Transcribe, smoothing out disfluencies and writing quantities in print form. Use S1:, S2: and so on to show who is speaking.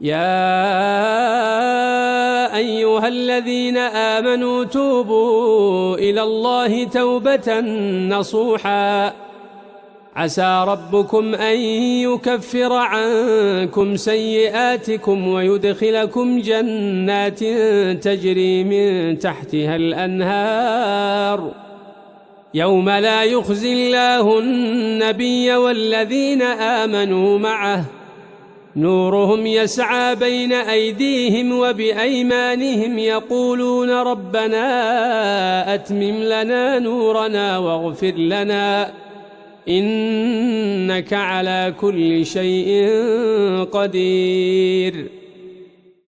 S1: يا أيها الذين آمنوا توبوا إلى الله توبة نصوحا عسى ربكم أن يكفر عنكم سيئاتكم ويدخلكم جنات تجري من تحتها الأنهار يوم لا يخزي الله النبي والذين آمنوا معه نورهم يسعى بين أيديهم وبأيمانهم يقولون ربنا أتمم لنا نورنا واغفر لنا إنك على كل شيء قدير.